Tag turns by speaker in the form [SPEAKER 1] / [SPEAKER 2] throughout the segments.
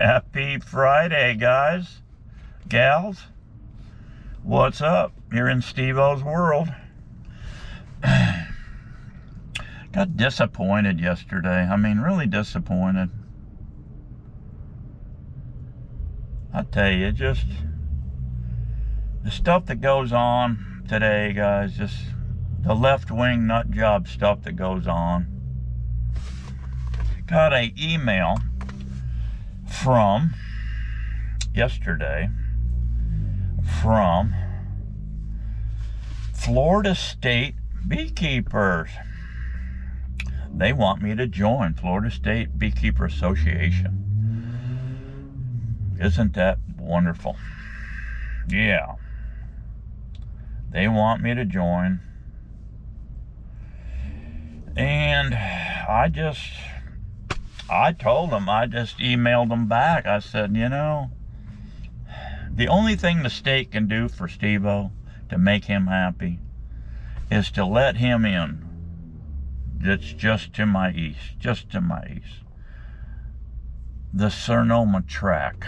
[SPEAKER 1] Happy Friday, guys, gals. What's up? You're in Steve-O's world. Got disappointed yesterday. I mean, really disappointed. I tell you, just the stuff that goes on today, guys, just the left-wing nut job stuff that goes on. Got an email from yesterday from Florida State beekeepers. They want me to join Florida State Beekeeper Association. Isn't that wonderful? Yeah. They want me to join. And I told them, I just emailed them back. I said, you know, the only thing the state can do for Steve-O to make him happy is to let him in. It's just to my east, the Seroma track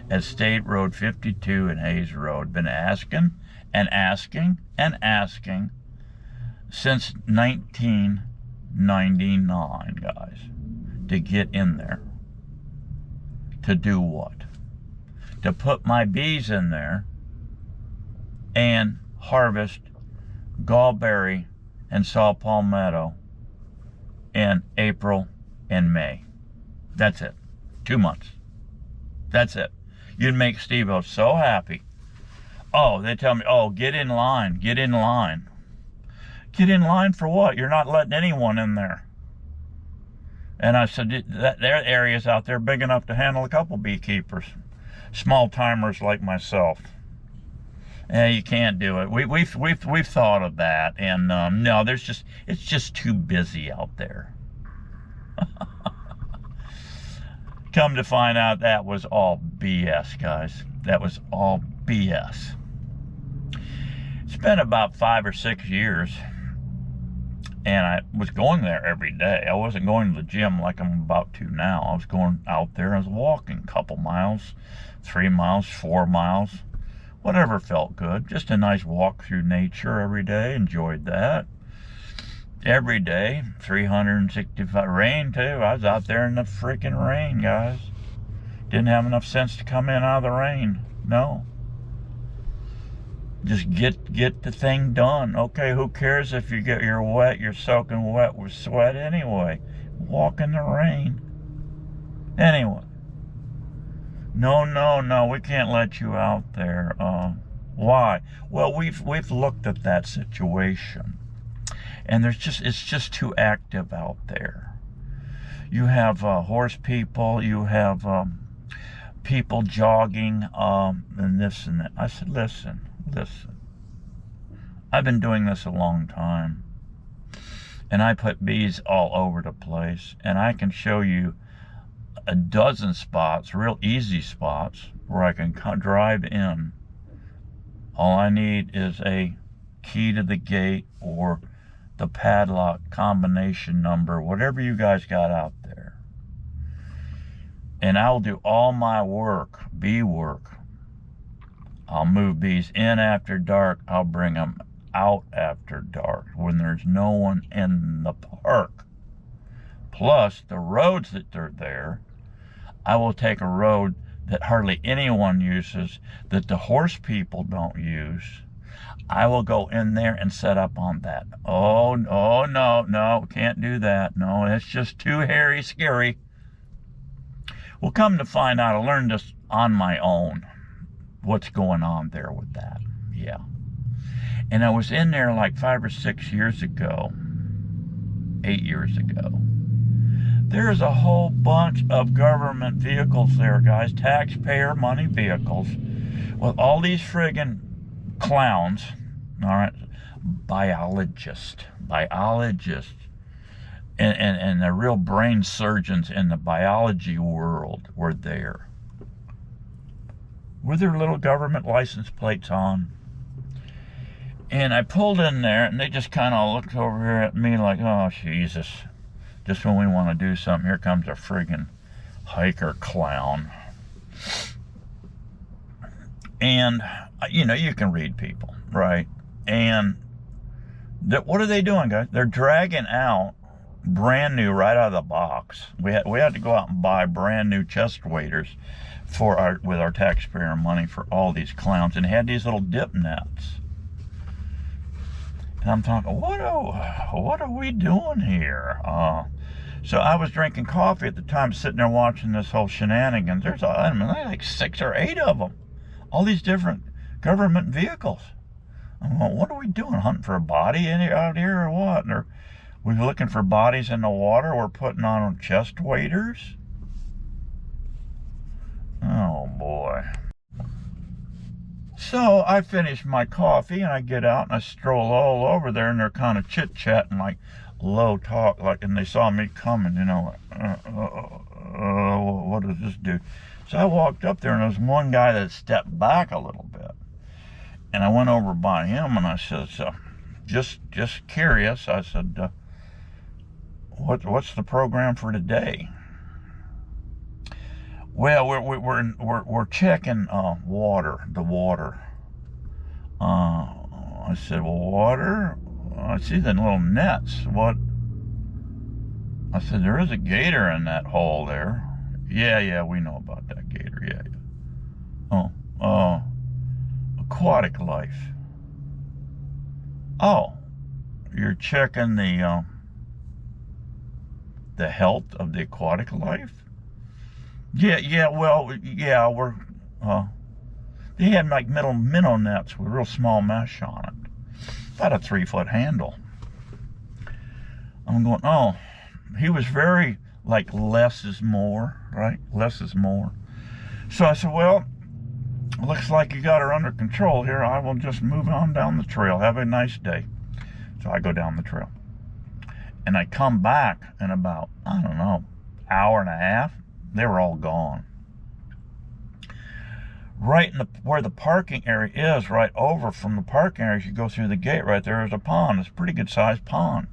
[SPEAKER 1] at State Road 52 and Hayes Road. Been asking and asking and asking since 1999, guys, to get in there. To do what? To put my bees in there and harvest gallberry and saw palmetto in April and May. That's it. 2 months. That's it. You'd make Steve-O so happy. Oh, they tell me, oh, get in line, get in line. Get in line for what? You're not letting anyone in there. And I said, there are areas out there big enough to handle a couple beekeepers. Small timers like myself. You can't do it. We've thought of that, and no, it's just too busy out there. Come to find out, that was all BS, guys. That was all BS. It's been about 5 or 6 years, and I was going there every day. I wasn't going to the gym like I'm about to now. I was going out there. I was walking a couple miles, 3 miles, 4 miles. Whatever felt good. Just a nice walk through nature every day. Enjoyed that. Every day. 365. Rain, too. I was out there in the freaking rain, guys. Didn't have enough sense to come in out of the rain. No. Just get the thing done. Okay, who cares if you're wet? You're soaking wet with sweat anyway. Walk in the rain. Anyway. No, we can't let you out there. Why? Well, we've looked at that situation, and it's just too active out there. You have horse people, you have people jogging, and this and that. I said, listen. I've been doing this a long time, and I put bees all over the place, and I can show you a dozen spots, real easy spots, where I can drive in. All I need is a key to the gate or the padlock combination number, whatever you guys got out there. And I'll do all my work, bee work. I'll move bees in after dark. I'll bring them out after dark when there's no one in the park. Plus, the roads that they're there, I will take a road that hardly anyone uses, that the horse people don't use. I will go in there and set up on that. Oh, no, can't do that. No, that's just too hairy, scary. Well, come to find out, I learned this on my own, what's going on there with that. Yeah. And I was in there like 5 or 6 years ago, 8 years ago. There's a whole bunch of government vehicles there, guys, taxpayer money vehicles, with all these friggin' clowns, all right, biologists, and the real brain surgeons in the biology world were there. With their little government license plates on. And I pulled in there, and they just kind of looked over here at me like, oh, Jesus. Just when we want to do something, here comes a friggin' hiker clown. And, you know, you can read people, right? And what are they doing, guys? They're dragging out brand new right out of the box. We had to go out and buy brand new chest waders with our taxpayer money for all these clowns, and had these little dip nets. And I'm talking, what are we doing here? So I was drinking coffee at the time, sitting there watching this whole shenanigans. There's like 6 or 8 of them, all these different government vehicles. I'm going, what are we doing? Hunting for a body out here or what? And we're looking for bodies in the water. We're putting on chest waders. Oh boy. So I finish my coffee and I get out and I stroll all over there, and they're kind of chit-chatting, like low talk, like, and they saw me coming, you know, what does this do? So I walked up there, and there was one guy that stepped back a little bit, and I went over by him and I said, just curious, I said, what's the program for today? Well, we're checking the water. I said, well, water? I see the little nets. What? I said, there is a gator in that hole there. Yeah, we know about that gator. Yeah. Oh, aquatic life. Oh, you're checking the health of the aquatic life? Yeah, we're, they had like minnow nets with real small mesh on it. About a 3-foot handle. I'm going, oh, he was very, like, less is more, right? Less is more. So I said, well, looks like you got her under control here. I will just move on down the trail. Have a nice day. So I go down the trail. And I come back in about, I don't know, hour and a half. They were all gone. Right in where the parking area is, right over from the parking area, as you go through the gate right there is a pond. It's a pretty good sized pond.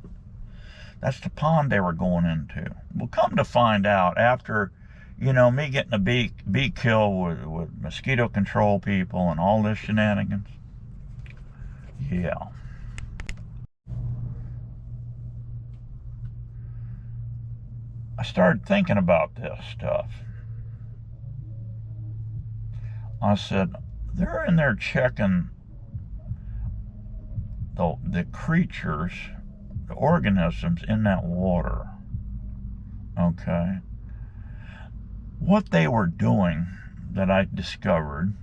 [SPEAKER 1] That's the pond they were going into. Well, come to find out, after, you know, me getting a bee kill with mosquito control people and all this shenanigans. Yeah. I started thinking about this stuff. I said, they're in there checking the creatures, the organisms in that water. Okay? What they were doing, that I discovered,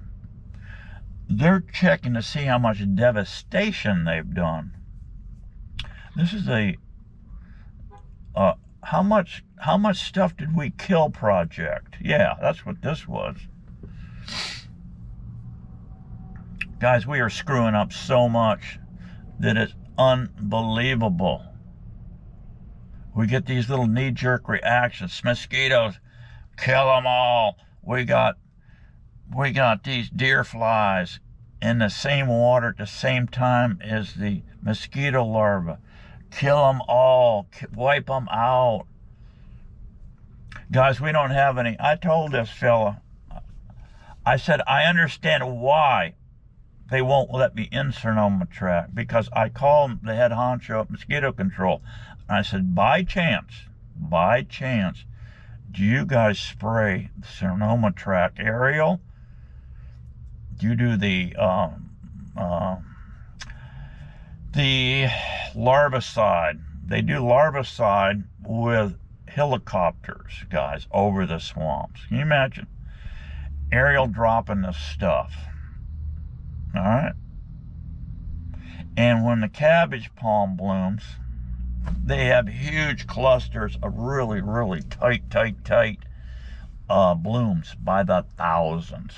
[SPEAKER 1] they're checking to see how much devastation they've done. This is how much stuff did we kill project. Yeah, that's what this was. Guys, we are screwing up so much that it's unbelievable. We get these little knee-jerk reactions. Mosquitoes, kill them all. We got these deer flies in the same water at the same time as the mosquito larvae. Kill them all. Wipe them out. Guys, we don't have any. I told this fella, I said, I understand why they won't let me in Seroma track, because I called the head honcho at mosquito control. And I said, by chance, do you guys spray the Seroma track aerial? Do you do the larvicide? They do larvicide with helicopters, guys, over the swamps. Can you imagine? Aerial dropping this stuff. All right? And when the cabbage palm blooms, they have huge clusters of really, really tight blooms by the thousands.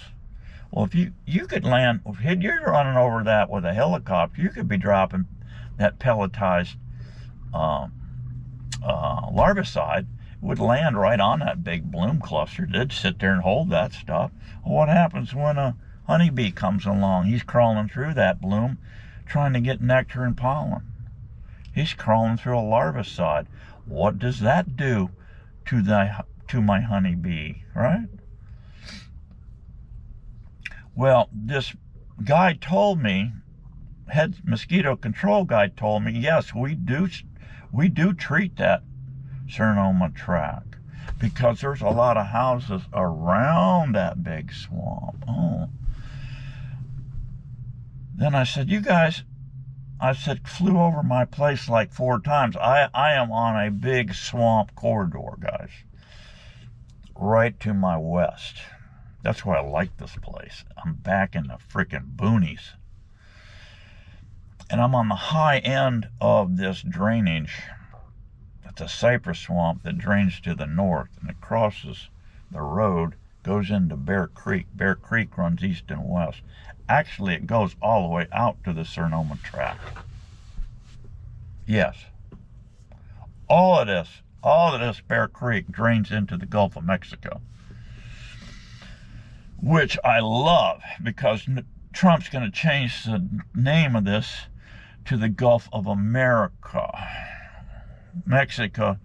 [SPEAKER 1] Well, if you could land, if you're running over that with a helicopter, you could be dropping that pelletized larvicide. It would land right on that big bloom cluster. It'd sit there and hold that stuff. Well, what happens when a honeybee comes along? He's crawling through that bloom, trying to get nectar and pollen. He's crawling through a larvicide. What does that do to to my honeybee, right? Well, this guy told me, head mosquito control guy told me, yes, we do treat that Seroma tract because there's a lot of houses around that big swamp. Oh. Then I said, you guys, I said, flew over my place like 4 times. I am on a big swamp corridor, guys, right to my west. That's why I like this place. I'm back in the freaking boonies. And I'm on the high end of this drainage. It's a cypress swamp that drains to the north, and it crosses the road, goes into Bear Creek. Bear Creek runs east and west. Actually, it goes all the way out to the Seroma tract. Yes. All of this Bear Creek drains into the Gulf of Mexico, which I love because Trump's going to change the name of this to the Gulf of America. Mexico,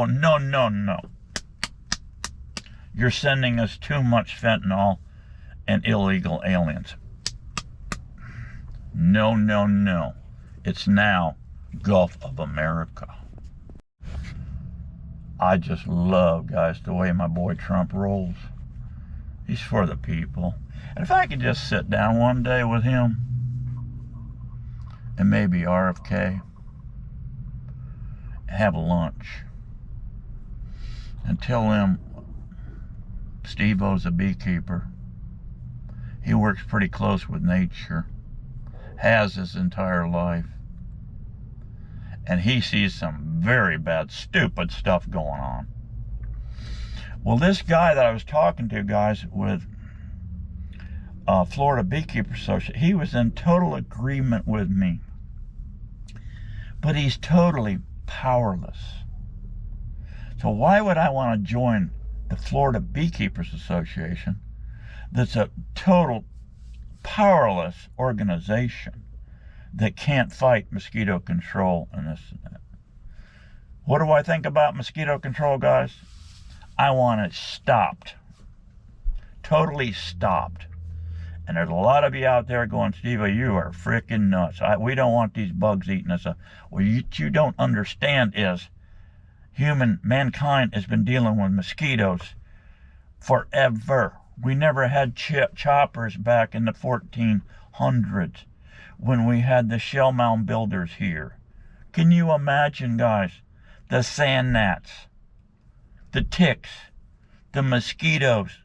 [SPEAKER 1] no. You're sending us too much fentanyl and illegal aliens. No. It's now Gulf of America. I just love, guys, the way my boy Trump rolls. He's for the people. And if I could just sit down one day with him and maybe RFK, have lunch, and tell them Steve-O's a beekeeper. He works pretty close with nature, has his entire life, and he sees some very bad, stupid stuff going on. Well, this guy that I was talking to, guys, with Florida Beekeeper Association, he was in total agreement with me. But he's totally powerless. So why would I want to join the Florida Beekeepers Association that's a total powerless organization that can't fight mosquito control and this and that? What do I think about mosquito control, guys? I want it stopped. Totally stopped. And there's a lot of you out there going, Steve, you are freaking nuts. We don't want these bugs eating us up. What you don't understand is mankind has been dealing with mosquitoes forever. We never had choppers back in the 1400s when we had the shell mound builders here. Can you imagine, guys, the sand gnats, the ticks, the mosquitoes,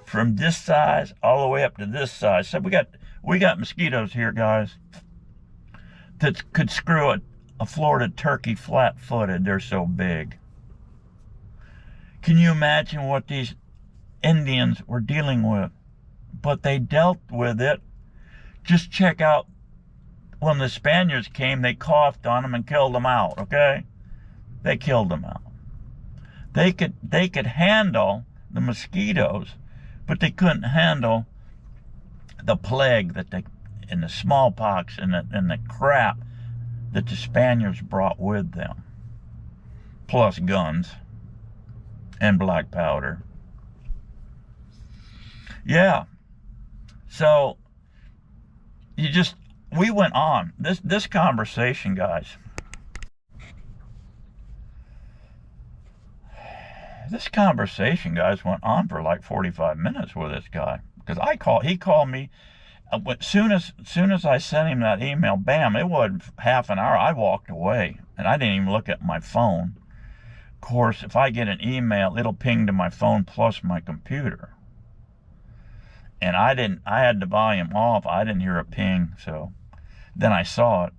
[SPEAKER 1] from this size all the way up to this size? So we got mosquitoes here, guys, that could screw a Florida turkey flat-footed. They're so big. Can you imagine what these Indians were dealing with? But they dealt with it. Just check out when the Spaniards came, they coughed on them and killed them out, okay? They killed them out. They could handle the mosquitoes, but they couldn't handle the plague and the smallpox and the crap that the Spaniards brought with them, plus guns and black powder. Yeah. So we went on this conversation, guys. This conversation, guys, went on for like 45 minutes with this guy. Because he called me, as soon as I sent him that email, bam, it wasn't half an hour, I walked away. And I didn't even look at my phone. Of course, if I get an email, it'll ping to my phone plus my computer. And I had the volume off, I didn't hear a ping, so then I saw it.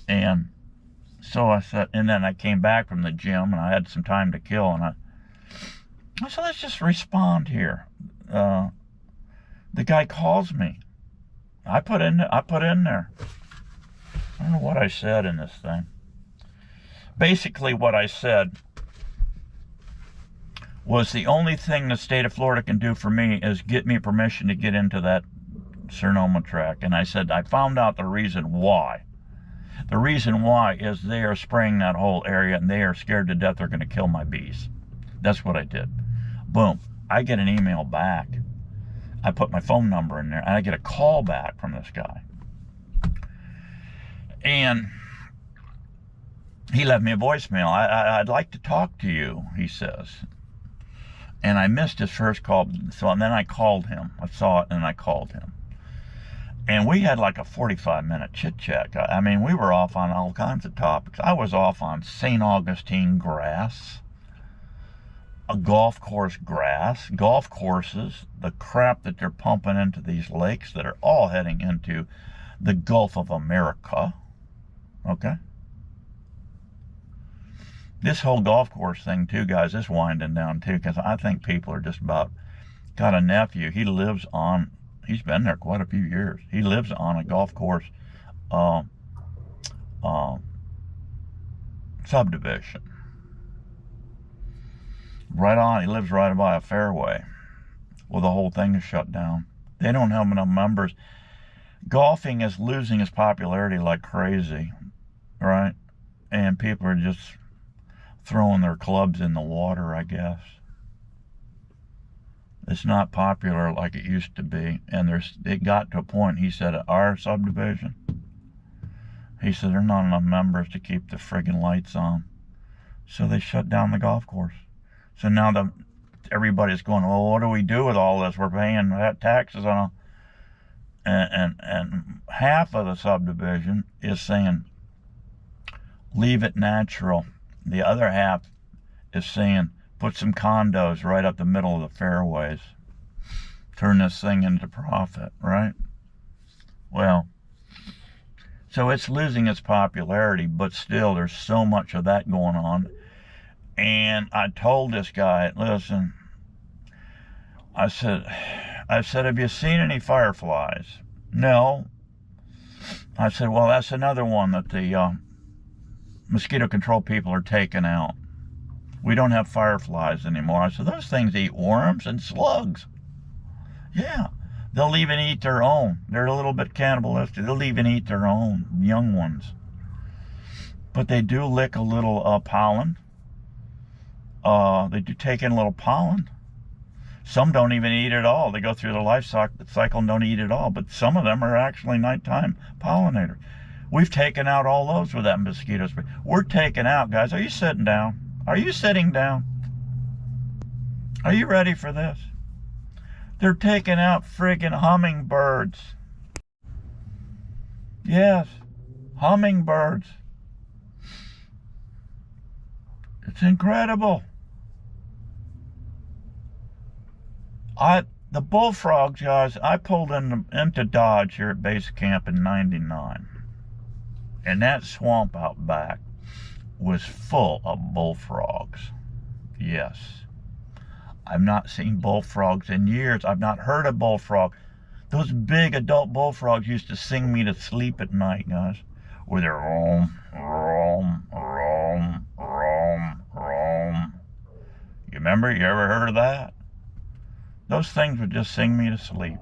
[SPEAKER 1] And so I said, and then I came back from the gym and I had some time to kill, and I said, let's just respond here. The guy calls me. I put in there. I don't know what I said in this thing. Basically what I said was the only thing the state of Florida can do for me is get me permission to get into that Seroma tract. And I said, I found out the reason why. The reason why is they are spraying that whole area and they are scared to death they're going to kill my bees. That's what I did. Boom. I get an email back. I put my phone number in there, and I get a call back from this guy. And he left me a voicemail. I'd like to talk to you, he says. And I missed his first call, and then I called him. I saw it, and I called him. And we had like a 45-minute chit-chat. I mean, we were off on all kinds of topics. I was off on St. Augustine grass, a golf course grass, golf courses, the crap that they're pumping into these lakes that are all heading into the Gulf of America. Okay? This whole golf course thing, too, guys, is winding down, too, because I think people are just about... Got a nephew. He lives on... He's been there quite a few years. He lives on a golf course subdivision. Right on. He lives right by a fairway. Well, the whole thing is shut down. They don't have enough members. Golfing is losing its popularity like crazy, right? And people are just throwing their clubs in the water, I guess. It's not popular like it used to be. And it got to a point, he said, at our subdivision, he said, there are not enough members to keep the friggin' lights on. So they shut down the golf course. So now everybody's going, well, what do we do with all this? We're paying taxes on and half of the subdivision is saying, leave it natural. The other half is saying, put some condos right up the middle of the fairways. Turn this thing into profit, right? Well, so it's losing its popularity, but still there's so much of that going on. And I told this guy, listen, I said, have you seen any fireflies? No. I said, well, that's another one that the mosquito control people are taking out. We don't have fireflies anymore. I said, those things eat worms and slugs. Yeah, they'll even eat their own. They're a little bit cannibalistic. They'll even eat their own young ones. But they do lick a little pollen. They do take in a little pollen. Some don't even eat it all. They go through the life cycle and don't eat it all. But some of them are actually nighttime pollinators. We've taken out all those with that mosquito spray. We're taking out, guys. Are you sitting down? Are you sitting down? Are you ready for this? They're taking out friggin' hummingbirds. Yes, hummingbirds. It's incredible. The bullfrogs, guys, I pulled into Dodge here at base camp in '99. And that swamp out back was full of bullfrogs. Yes. I've not seen bullfrogs in years. I've not heard a bullfrog. Those big adult bullfrogs used to sing me to sleep at night, guys. With their roam, roam, roam, roam, roam. You remember? You ever heard of that? Those things would just sing me to sleep.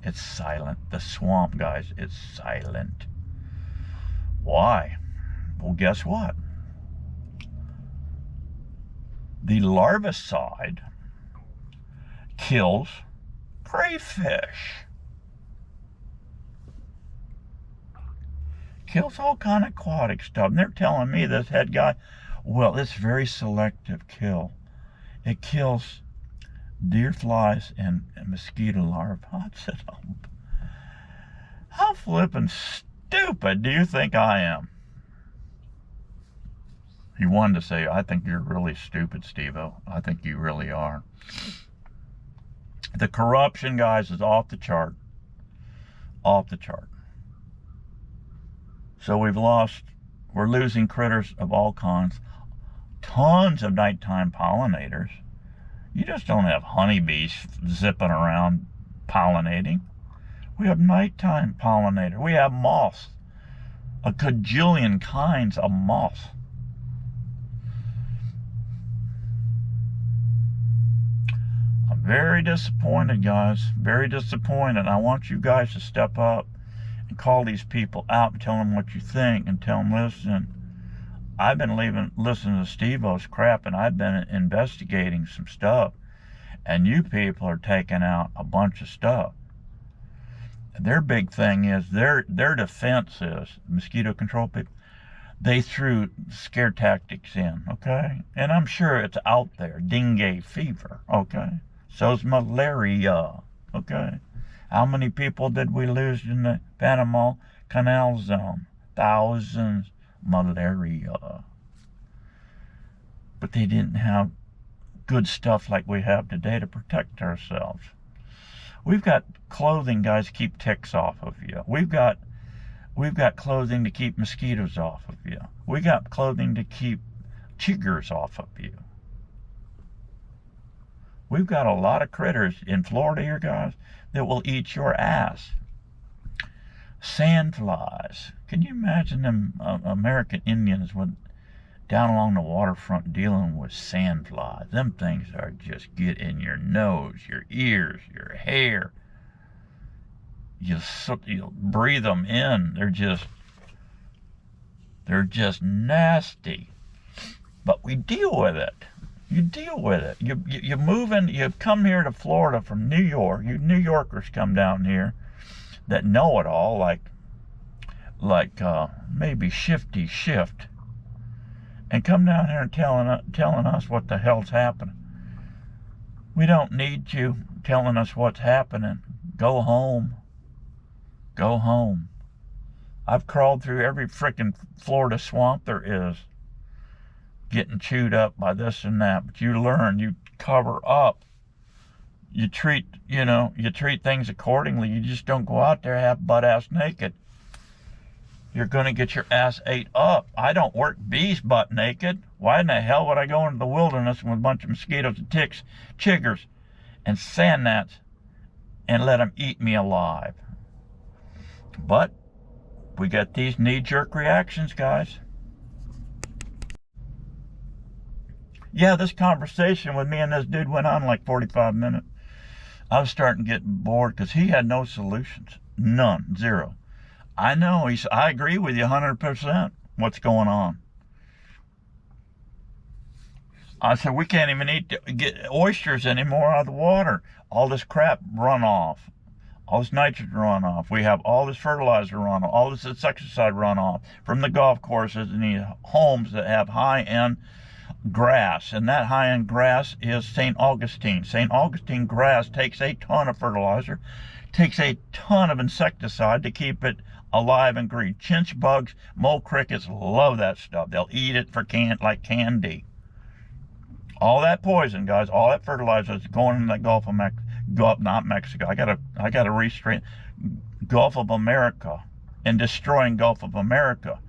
[SPEAKER 1] It's silent. The swamp, guys, it's silent. Why? Well, guess what? The larvicide kills crayfish. Kills all kind of aquatic stuff. And they're telling me, this head guy, well, it's very selective kill. It kills deer flies and mosquito larvae. I said, how flippin' stupid do you think I am? He wanted to say, I think you're really stupid, Steve-O. I think you really are. The corruption, guys, is off the chart. Off the chart. So we're losing critters of all kinds. Tons of nighttime pollinators. You just don't have honeybees zipping around pollinating. We have nighttime pollinators. We have moths. A cajillion kinds of moths. I'm very disappointed, guys. Very disappointed. I want you guys to step up and call these people out and tell them what you think and tell them, listen, I've been listening to Steve-O's crap, and I've been investigating some stuff, and you people are taking out a bunch of stuff. Their big thing is, their defense is, mosquito control people, they threw scare tactics in, okay? And I'm sure it's out there. Dengue fever, okay? So's malaria, okay? How many people did we lose in the Panama Canal Zone? Thousands. Malaria. But they didn't have good stuff like we have today to protect ourselves. We've got clothing, guys, to keep ticks off of you. We've got clothing to keep mosquitoes off of you. We got clothing to keep chiggers off of you. We've got a lot of critters in Florida here, guys, that will eat your ass. Sandflies. Can you imagine them American Indians down along the waterfront dealing with sandflies? Them things are just get in your nose, your ears, your hair. You'll breathe them in. They're just nasty. But we deal with it. You deal with it. You move in. You come here to Florida from New York. You New Yorkers come down here that know it all, like maybe Shifty Shift, and come down here and telling us what the hell's happening. We don't need you telling us what's happening. Go home. Go home. I've crawled through every frickin' Florida swamp there is, getting chewed up by this and that. But you learn, you cover up. You treat things accordingly. You just don't go out there half butt-ass naked. You're going to get your ass ate up. I don't work bees butt naked. Why in the hell would I go into the wilderness with a bunch of mosquitoes and ticks, chiggers, and sand gnats and let them eat me alive? But we got these knee-jerk reactions, guys. Yeah, this conversation with me and this dude went on like 45 minutes. I was starting to get bored because he had no solutions. None. Zero. I know. I agree with you 100% what's going on. I said, we can't even get oysters anymore out of the water. All this crap run off. All this nitrogen run off. We have all this fertilizer run off. All this insecticide run off from the golf courses and the homes that have high-end grass, and that high-end grass is St. Augustine. St. Augustine grass takes a ton of fertilizer, takes a ton of insecticide to keep it alive and green. Chinch bugs, mole crickets love that stuff. They'll eat it for like candy. All that poison, guys, all that fertilizer is going in the Gulf of not Mexico. I gotta restrain Gulf of America and destroying Gulf of America.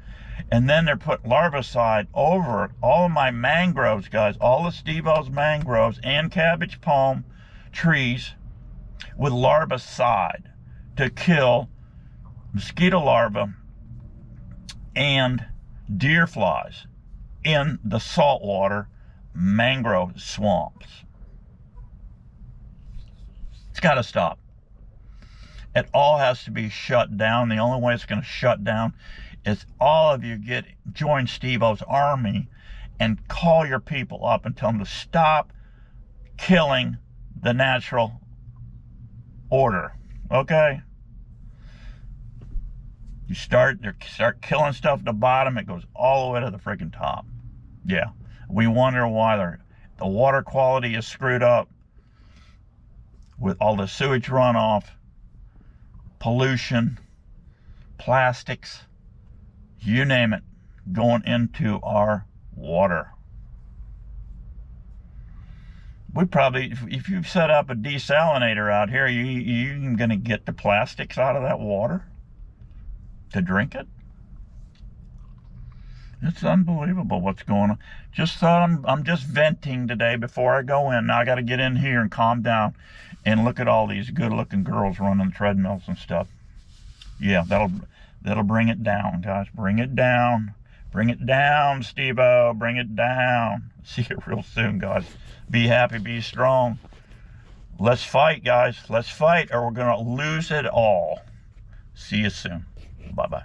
[SPEAKER 1] And then they're putting larvicide over all of my mangroves, guys, all the Steve-O's mangroves and cabbage palm trees with larvicide to kill mosquito larvae and deer flies in the saltwater mangrove swamps. It's got to stop. It all has to be shut down. The only way it's going to shut down is all of you join Steve-O's army and call your people up and tell them to stop killing the natural order. Okay? You start killing stuff at the bottom, it goes all the way to the freaking top. Yeah. We wonder why the water quality is screwed up with all the sewage runoff, pollution, plastics, you name it, going into our water. We probably, if you set up a desalinator out here, you going to get the plastics out of that water to drink it? It's unbelievable what's going on. Just thought I'm just venting today before I go in. Now I got to get in here and calm down and look at all these good-looking girls running treadmills and stuff. Yeah, that'll bring it down, guys. Bring it down. Bring it down, Steve-O. Bring it down. See you real soon, guys. Be happy, be strong. Let's fight, guys. Let's fight, or we're going to lose it all. See you soon. Bye-bye.